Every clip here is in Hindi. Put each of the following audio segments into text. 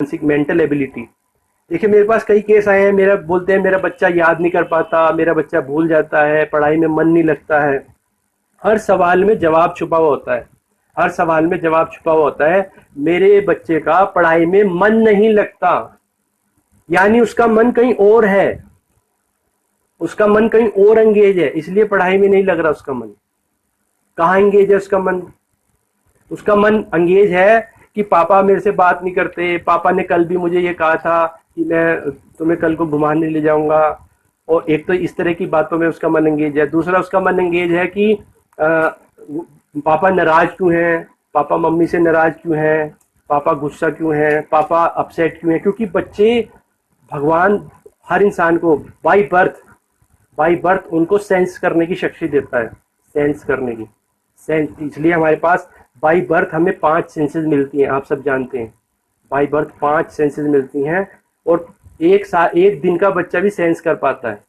मानसिक मेंटल एबिलिटी। देखिए मेरे पास कई केस आए हैं, मेरा बोलते हैं मेरा बच्चा याद नहीं कर पाता, मेरा बच्चा भूल जाता है, पढ़ाई में मन नहीं लगता है। हर सवाल में जवाब छुपा हुआ होता है, हर सवाल में जवाब छुपा हुआ होता है। मेरे बच्चे का पढ़ाई में मन नहीं लगता, यानी उसका मन कहीं और है, उसका मन कहीं और एंगेज है, इसलिए पढ़ाई में नहीं लग रहा उसका मन। कहाँ एंगेज है उसका मन? उसका मन एंगेज है कि पापा मेरे से बात नहीं करते, पापा ने कल भी मुझे ये कहा था कि मैं तुम्हें कल को घुमाने ले जाऊंगा। और एक तो इस तरह की बातों में उसका मन एंगेज है। दूसरा उसका मन एंगेज है कि पापा नाराज क्यों हैं, पापा मम्मी से नाराज क्यों हैं, पापा गुस्सा क्यों हैं, पापा अपसेट क्यों हैं। क्योंकि बच्चे, भगवान हर इंसान को बाई बर्थ उनको सेंस करने की शक्ति देता है, सेंस करने की सेंस। इसलिए हमारे पास बाई बर्थ हमें 5 सेंसेस मिलती हैं, आप सब जानते हैं। बाई बर्थ 5 सेंसेस मिलती हैं। और एक दिन का बच्चा भी सेंस कर पाता है।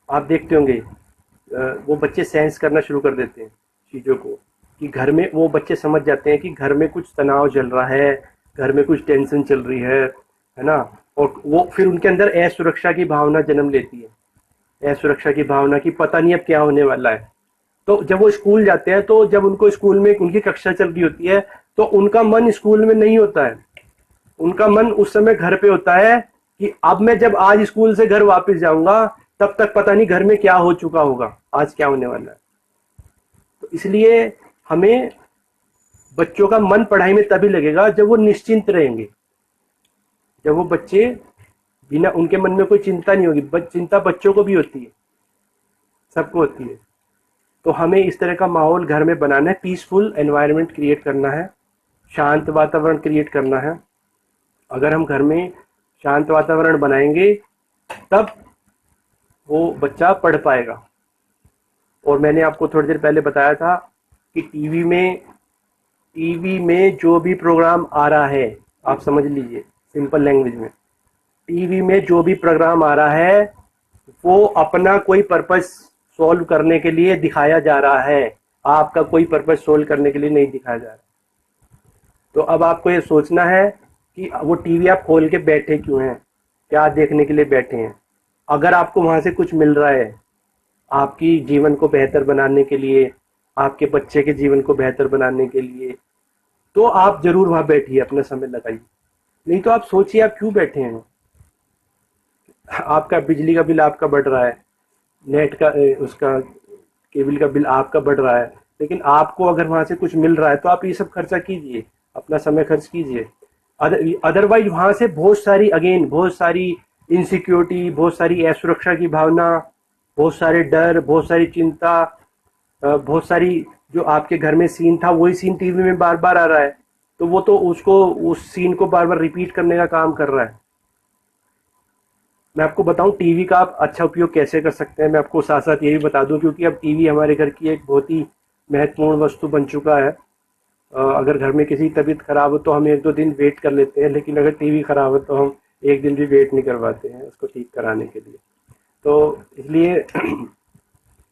आप देखते होंगे वो बच्चे सेंस करना शुरू कर देते हैं चीज़ों को, कि घर में वो बच्चे समझ जाते हैं कि घर में कुछ तनाव चल रहा है, घर में कुछ टेंशन चल रही है ना। और वो फिर उनके अंदर असुरक्षा की भावना जन्म लेती है, असुरक्षा की भावना की पता नहीं अब क्या होने वाला है। तो जब वो स्कूल जाते हैं, तो जब उनको स्कूल में उनकी कक्षा चल रही होती है, तो उनका मन स्कूल में नहीं होता है, उनका मन उस समय घर पे होता है कि अब मैं जब आज स्कूल से घर वापस जाऊंगा, तब तक पता नहीं घर में क्या हो चुका होगा, आज क्या होने वाला है। तो इसलिए हमें, बच्चों का मन पढ़ाई में तभी लगेगा जब वो निश्चिंत रहेंगे, जब वो बच्चे बिना, उनके मन में कोई चिंता नहीं होगी। चिंता बच्चों को भी होती है, सबको होती है। तो हमें इस तरह का माहौल घर में बनाना है, पीसफुल एनवायरनमेंट क्रिएट करना है, शांत वातावरण क्रिएट करना है। अगर हम घर में शांत वातावरण बनाएंगे, तब वो बच्चा पढ़ पाएगा। और मैंने आपको थोड़ी देर पहले बताया था कि टीवी में जो भी प्रोग्राम आ रहा है, आप समझ लीजिए सिंपल लैंग्वेज में, टीवी में जो भी प्रोग्राम आ रहा है वो अपना कोई पर्पस सॉल्व करने के लिए दिखाया जा रहा है, आपका कोई पर्पस सॉल्व करने के लिए नहीं दिखाया जा रहा। तो अब आपको ये सोचना है कि वो टीवी आप खोल के बैठे क्यों हैं, क्या देखने के लिए बैठे हैं। अगर आपको वहां से कुछ मिल रहा है आपकी जीवन को बेहतर बनाने के लिए, आपके बच्चे के जीवन को बेहतर बनाने के लिए, तो आप जरूर वहां बैठिए, अपना समय लगाइए। नहीं तो आप सोचिए आप क्यों बैठे हैं। आपका बिजली का बिल आपका बढ़ रहा है, नेट का उसका केबल का बिल आपका बढ़ रहा है, लेकिन आपको अगर वहां से कुछ मिल रहा है तो आप ये सब खर्चा कीजिए, अपना समय खर्च कीजिए। अदरवाइज वहां से बहुत सारी, अगेन बहुत सारी इनसिक्योरिटी, बहुत सारी असुरक्षा की भावना, बहुत सारे डर, बहुत सारी चिंता, बहुत सारी, जो आपके घर में सीन था वही सीन टीवी में बार बार आ रहा है, तो वो तो उसको, उस सीन को बार बार रिपीट करने का काम कर रहा है। मैं आपको बताऊं टीवी का आप अच्छा उपयोग कैसे कर सकते हैं, मैं आपको साथ साथ ये भी बता दूं, क्योंकि अब टीवी हमारे घर की एक बहुत ही महत्वपूर्ण वस्तु बन चुका है। अगर घर में किसी की तबीयत खराब हो तो हम 1-2 दिन वेट कर लेते हैं, लेकिन अगर टीवी खराब हो तो हम एक दिन भी वेट नहीं करवाते हैं उसको ठीक कराने के लिए। तो इसलिए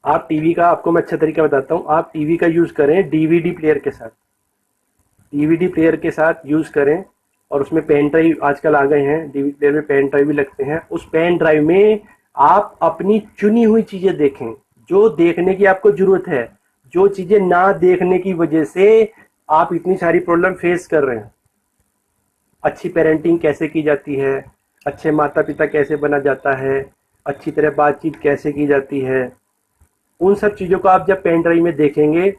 आप टीवी का, आपको मैं अच्छा तरीका बताता हूँ, आप टीवी का यूज़ करें डीवीडी प्लेयर के साथ, डीवीडी प्लेयर के साथ यूज़ करें। और उसमें पेन ड्राइव आजकल आ गए हैं, डीवीडी प्लेयर में पेन ड्राइव भी लगते हैं। उस पेन ड्राइव में आप अपनी चुनी हुई चीज़ें देखें, जो देखने की आपको ज़रूरत है, जो चीज़ें ना देखने की वजह से आप इतनी सारी प्रॉब्लम फेस कर रहे हैं। अच्छी पेरेंटिंग कैसे की जाती है, अच्छे माता पिता कैसे बना जाता है, अच्छी तरह बातचीत कैसे की जाती है, उन सब चीज़ों को आप जब पेन ड्राइव में देखेंगे,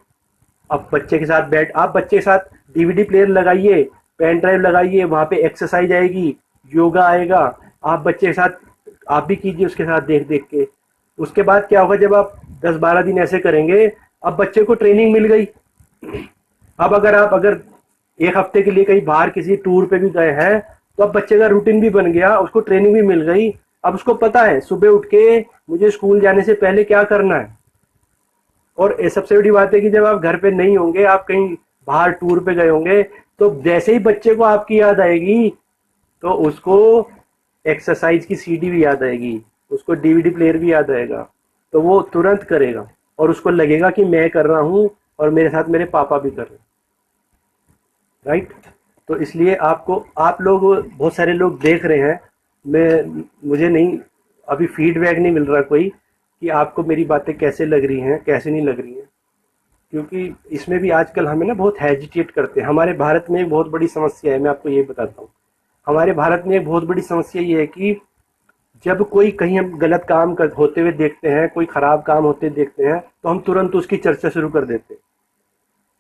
अब बच्चे के साथ आप बच्चे के साथ डीवीडी प्लेयर लगाइए, पेन ड्राइव लगाइए, वहां पे एक्सरसाइज आएगी, योगा आएगा, आप बच्चे के साथ आप भी कीजिए उसके साथ देख देख के। उसके बाद क्या होगा, जब आप 10-12 दिन ऐसे करेंगे, अब बच्चे को ट्रेनिंग मिल गई। अब अगर एक हफ्ते के लिए कहीं बाहर किसी टूर पे भी गए हैं, तो अब बच्चे का रूटीन भी बन गया, उसको ट्रेनिंग भी मिल गई। अब उसको पता है सुबह उठ के मुझे स्कूल जाने से पहले क्या करना है। और ये सबसे बड़ी बात है कि जब आप घर पे नहीं होंगे, आप कहीं बाहर टूर पे गए होंगे, तो जैसे ही बच्चे को आपकी याद आएगी, तो उसको एक्सरसाइज की सीडी भी याद आएगी, उसको डीवीडी प्लेयर भी याद आएगा, तो वो तुरंत करेगा। और उसको लगेगा कि मैं कर रहा हूँ और मेरे साथ मेरे पापा भी कर रहे हैं, राइट। तो इसलिए आपको, आप लोग, बहुत सारे लोग देख रहे हैं, मुझे नहीं, अभी फीडबैक नहीं मिल रहा कोई कि आपको मेरी बातें कैसे लग रही हैं, कैसे नहीं लग रही हैं। क्योंकि इसमें भी आजकल हमें ना बहुत हेजिटेट करते हैं। हमारे भारत में एक बहुत बड़ी समस्या है, मैं आपको ये बताता हूँ। हमारे भारत में एक बहुत बड़ी समस्या ये है कि जब कोई कहीं हम गलत काम होते हुए देखते हैं, कोई खराब काम होते देखते हैं, तो हम तुरंत उसकी चर्चा शुरू कर देते हैं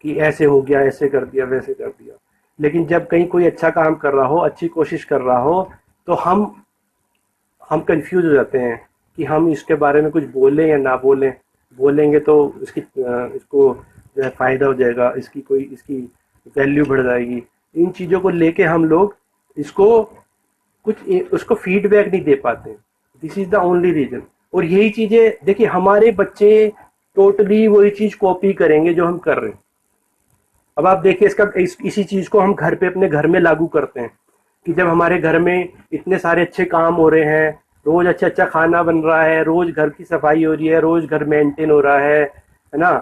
कि ऐसे हो गया, ऐसे कर दिया, वैसे कर दिया। लेकिन जब कहीं कोई अच्छा काम कर रहा हो, अच्छी कोशिश कर रहा हो, तो हम कंफ्यूज हो जाते हैं कि हम इसके बारे में कुछ बोलें या ना बोलें। बोलेंगे तो इसको जो है फ़ायदा हो जाएगा, इसकी वैल्यू बढ़ जाएगी। इन चीज़ों को लेके हम लोग इसको उसको फीडबैक नहीं दे पाते। This is the only reason. और यही चीज़ें देखिए, हमारे बच्चे टोटली वही चीज़ कॉपी करेंगे जो हम कर रहे हैं। अब आप देखिए, इसी चीज़ को हम घर पे अपने घर में लागू करते हैं कि जब हमारे घर में इतने सारे अच्छे काम हो रहे हैं, रोज अच्छा अच्छा खाना बन रहा है, रोज घर की सफाई हो रही है, रोज घर मेंटेन हो रहा है ना,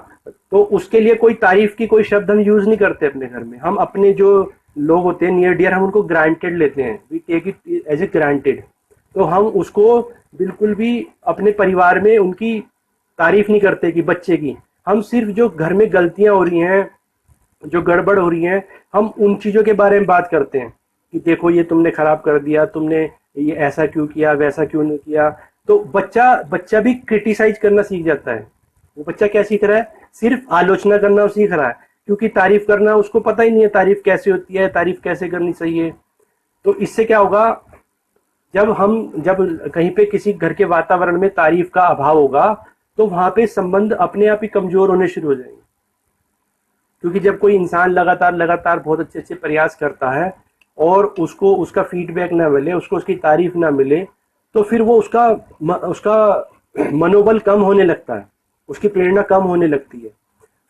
तो उसके लिए कोई तारीफ की कोई शब्द हम यूज नहीं करते अपने घर में। हम अपने जो लोग होते हैं नियर डियर, हम उनको ग्रांटेड लेते हैं, we take it as a granted. तो हम उसको बिल्कुल भी अपने परिवार में उनकी तारीफ नहीं करते कि बच्चे की। हम सिर्फ जो घर में गलतियां हो रही हैं, जो गड़बड़ हो रही है, हम उन चीज़ों के बारे में बात करते हैं कि देखो ये तुमने खराब कर दिया, तुमने ये ऐसा क्यों किया, वैसा क्यों नहीं किया। तो बच्चा बच्चा भी क्रिटिसाइज करना सीख जाता है। वो बच्चा क्या सीख रहा है? सिर्फ आलोचना करना वो सीख रहा है, क्योंकि तारीफ करना उसको पता ही नहीं है, तारीफ कैसे होती है, तारीफ कैसे करनी चाहिए। तो इससे क्या होगा, जब कहीं पे किसी घर के वातावरण में तारीफ का अभाव होगा, तो वहां पे संबंध अपने आप ही कमजोर होने शुरू हो जाएंगे। क्योंकि जब कोई इंसान लगातार लगातार बहुत अच्छे अच्छे प्रयास करता है और उसको उसका फीडबैक ना मिले, उसको उसकी तारीफ ना मिले, तो फिर वो उसका मनोबल कम होने लगता है, उसकी प्रेरणा कम होने लगती है।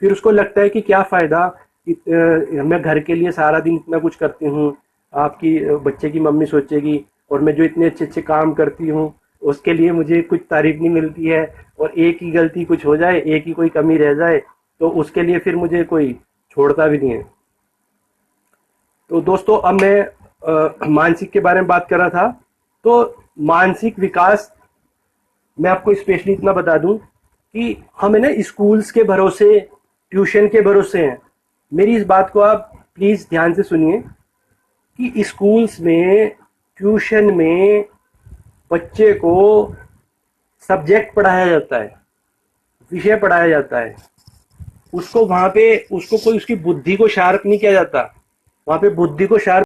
फिर उसको लगता है कि क्या फ़ायदा, मैं घर के लिए सारा दिन इतना कुछ करती हूँ, आपकी बच्चे की मम्मी सोचेगी, और मैं जो इतने अच्छे अच्छे काम करती हूँ उसके लिए मुझे कुछ तारीफ नहीं मिलती है, और एक ही गलती कुछ हो जाए, एक ही कोई कमी रह जाए, तो उसके लिए फिर मुझे कोई छोड़ता भी नहीं है। तो दोस्तों, अब मैं मानसिक के बारे में बात कर रहा था। तो मानसिक विकास, मैं आपको स्पेशली इतना बता दूं कि हमें ना स्कूल्स के भरोसे, ट्यूशन के भरोसे हैं। मेरी इस बात को आप प्लीज़ ध्यान से सुनिए कि स्कूल्स में, ट्यूशन में बच्चे को सब्जेक्ट पढ़ाया जाता है, विषय पढ़ाया जाता है। उसको वहां पे उसको कोई उसकी बुद्धि को शार्प नहीं किया जाता। वहां पे बुद्धि को शार्प